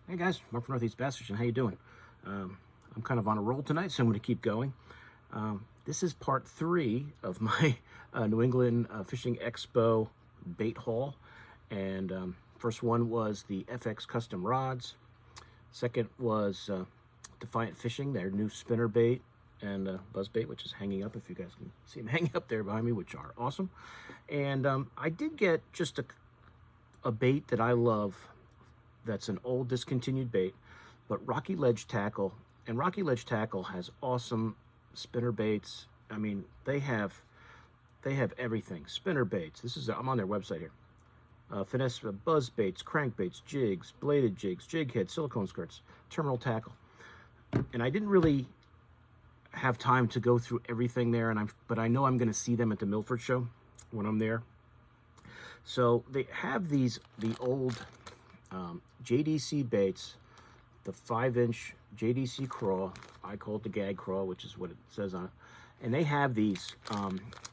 Hey guys, Mark from Northeast Bass Fishing. How you doing? I'm kind of on a roll tonight, so I'm going to keep going. This is part 3 of my New England Fishing Expo bait haul. And first one was the FX Custom Rods. Second was Defiant Fishing, their new spinner bait and buzz bait, which is hanging up, if you guys can see them hanging up there behind me, which are awesome. And I did get just a bait that I love. That's an old discontinued bait, but Rocky Ledge Tackle, and Rocky Ledge Tackle has awesome spinner baits. I mean, they have everything. Spinner baits. I'm on their website here. Finesse buzz baits, crank baits, jigs, bladed jigs, jig heads, silicone skirts, terminal tackle. And I didn't really have time to go through everything there, but I know I'm going to see them at the Milford show when I'm there. So they have the old JDC baits, the 5-inch JDC Craw. I call it the gag craw, which is what it says on it. And they have these.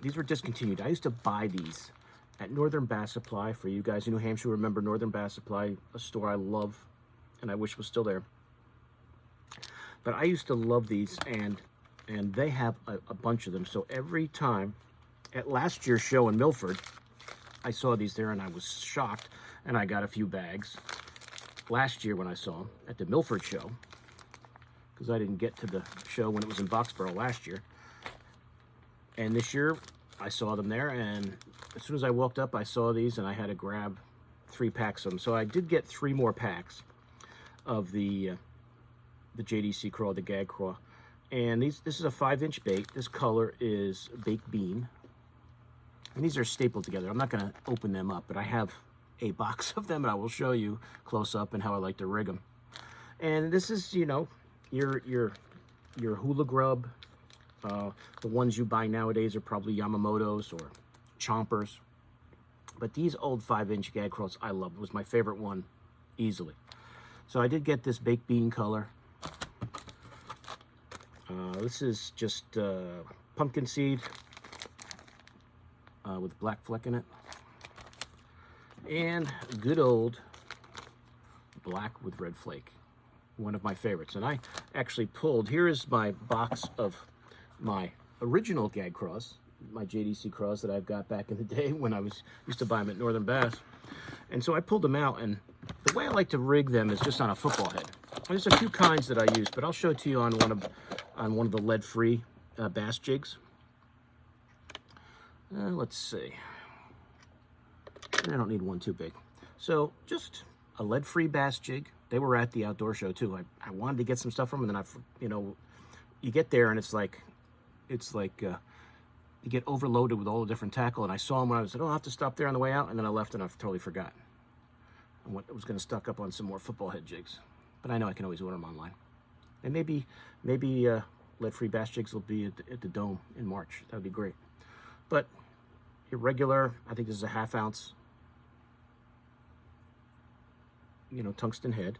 These were discontinued. I used to buy these at Northern Bass Supply. For you guys in New Hampshire, remember Northern Bass Supply, a store I love and I wish was still there. But I used to love these, and they have a bunch of them. So every time, at last year's show in Milford, I saw these there and I was shocked, and I got a few bags last year when I saw them at the Milford show, because I didn't get to the show when it was in Boxborough last year. And this year I saw them there, and as soon as I walked up I saw these and I had to grab 3 packs of them. So I did get 3 more packs of the JDC Craw, the gag craw. And this is a 5-inch bait. This color is baked bean. And these are stapled together. I'm not going to open them up, but I have a box of them, and I will show you close up and how I like to rig them. And this is, you know, your hula grub. The ones you buy nowadays are probably Yamamoto's or Chompers. But these old 5-inch gag craws I love. It was my favorite one, easily. So I did get this baked bean color. This is just pumpkin seed with black fleck in it. And good old black with red flake, one of my favorites. And I actually pulled, here is my box of my original gag craws, my JDC craws that I've got back in the day when I used to buy them at Northern Bass. And so I pulled them out, and the way I like to rig them is just on a football head. There's a few kinds that I use, but I'll show it to you on one of the lead-free bass jigs. Let's see. I don't need one too big. So just a lead-free bass jig. They were at the outdoor show too. I wanted to get some stuff from them, and then you get there and it's like you get overloaded with all the different tackle. And I saw them when I was like, oh, I'll have to stop there on the way out, and then I left and I totally forgot. I was going to stock up on some more football head jigs, but I know I can always order them online. And maybe lead-free bass jigs will be at the Dome in March. That would be great. But your regular, I think this is a 1/2 ounce, tungsten head.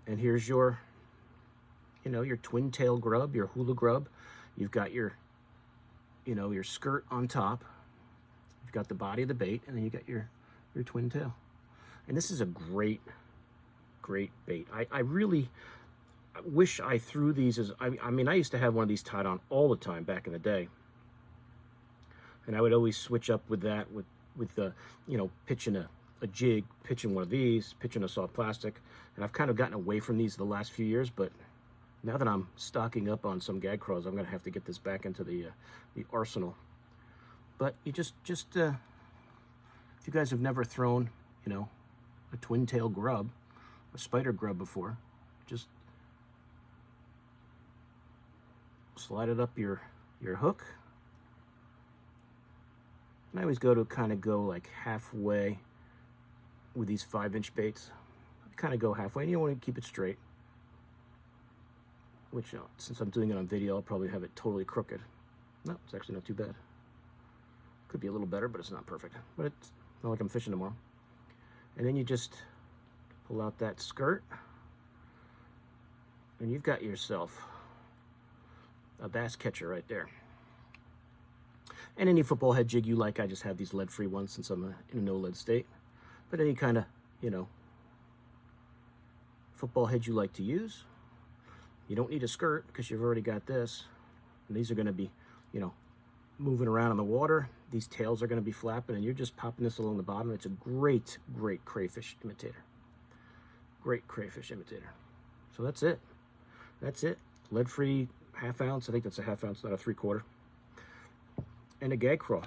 And here's your, your twin tail grub, your hula grub. You've got your, your skirt on top. You've got the body of the bait, and then you got your twin tail. And this is a great bait. I really wish I threw these as, I mean, I used to have one of these tied on all the time back in the day. And I would always switch up with that, with the, pitching a jig, pitching one of these, pitching a soft plastic. And I've kind of gotten away from these the last few years, but now that I'm stocking up on some gag craws, I'm going to have to get this back into the arsenal. But you just if you guys have never thrown, a twin tail grub, a spider grub before, just slide it up your hook. And I always go like halfway with these 5-inch baits. Kind of go halfway, and you want to keep it straight. Which, since I'm doing it on video, I'll probably have it totally crooked. No, it's actually not too bad. Could be a little better, but it's not perfect. But it's not like I'm fishing tomorrow. And then you just pull out that skirt, and you've got yourself a bass catcher right there. And any football head jig you like, I just have these lead-free ones since I'm in a no-lead state. But any kind of, football head you like to use. You don't need a skirt because you've already got this. And these are going to be, you know, moving around in the water. These tails are going to be flapping, and you're just popping this along the bottom. It's a great, great crayfish imitator. Great crayfish imitator. So that's it. That's it. Lead-free ½ ounce. I think that's a ½ ounce, not a 3/4. And a gag craw.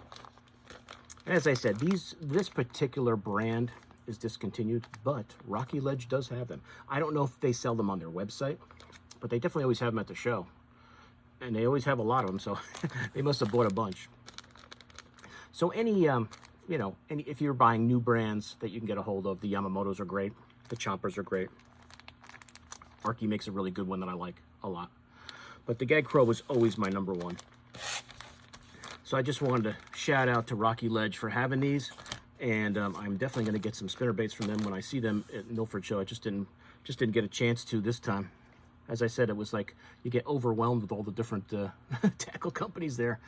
And as I said, this particular brand is discontinued, but Rocky Ledge does have them. I don't know if they sell them on their website, but they definitely always have them at the show. And they always have a lot of them, so they must have bought a bunch. So any, you know, if you're buying new brands that you can get a hold of, the Yamamotos are great. The Chompers are great. Arky makes a really good one that I like a lot. But the Gag Craw was always my #1. So I just wanted to shout out to Rocky Ledge for having these, and I'm definitely going to get some spinnerbaits from them when I see them at Milford Show. I just didn't get a chance to this time. As I said, it was like you get overwhelmed with all the different tackle companies there,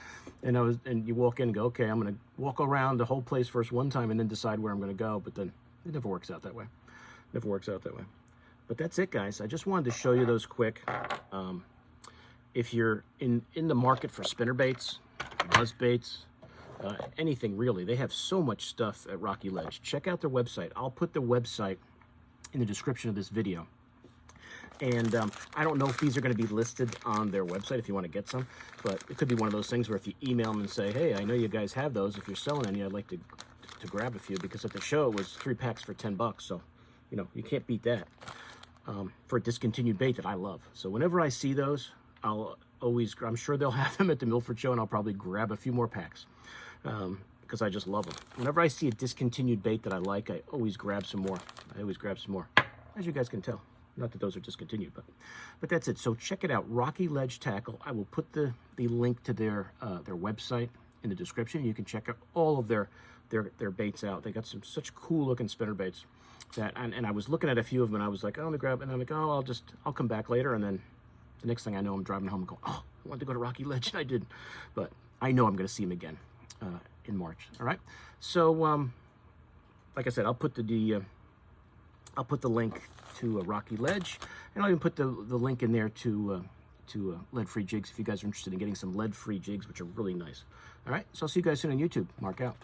and you walk in and go, okay, I'm going to walk around the whole place first one time and then decide where I'm going to go. But then it never works out that way. Never works out that way. But that's it, guys. I just wanted to show you those quick. If you're in the market for spinnerbaits, buzz baits, anything really, they have so much stuff at Rocky Ledge. Check out their website. I'll put the website in the description of this video. And I don't know if these are going to be listed on their website if you want to get some, but it could be one of those things where if you email them and say, hey, I know you guys have those. If you're selling any, I'd like to grab a few, because at the show it was 3 packs for $10. So, you know, you can't beat that for a discontinued bait that I love. So whenever I see those, I'm sure they'll have them at the Milford Show, and I'll probably grab a few more packs because I just love them. Whenever I see a discontinued bait that I like, I always grab some more. As you guys can tell. Not that those are discontinued, but that's it. So check it out, Rocky Ledge Tackle. I will put the link to their website in the description. You can check out all of their baits out. They got such cool looking spinner baits that, and I was looking at a few of them, and I was like, oh, let me grab it, and I'm like, oh, I'll come back later, and then the next thing I know, I'm driving home and going, oh, I wanted to go to Rocky Ledge, and I didn't. But I know I'm going to see him again in March. All right. So like I said, I'll put the link to Rocky Ledge, and I'll even put the link in there to lead-free jigs if you guys are interested in getting some lead-free jigs, which are really nice. All right, so I'll see you guys soon on YouTube. Mark out.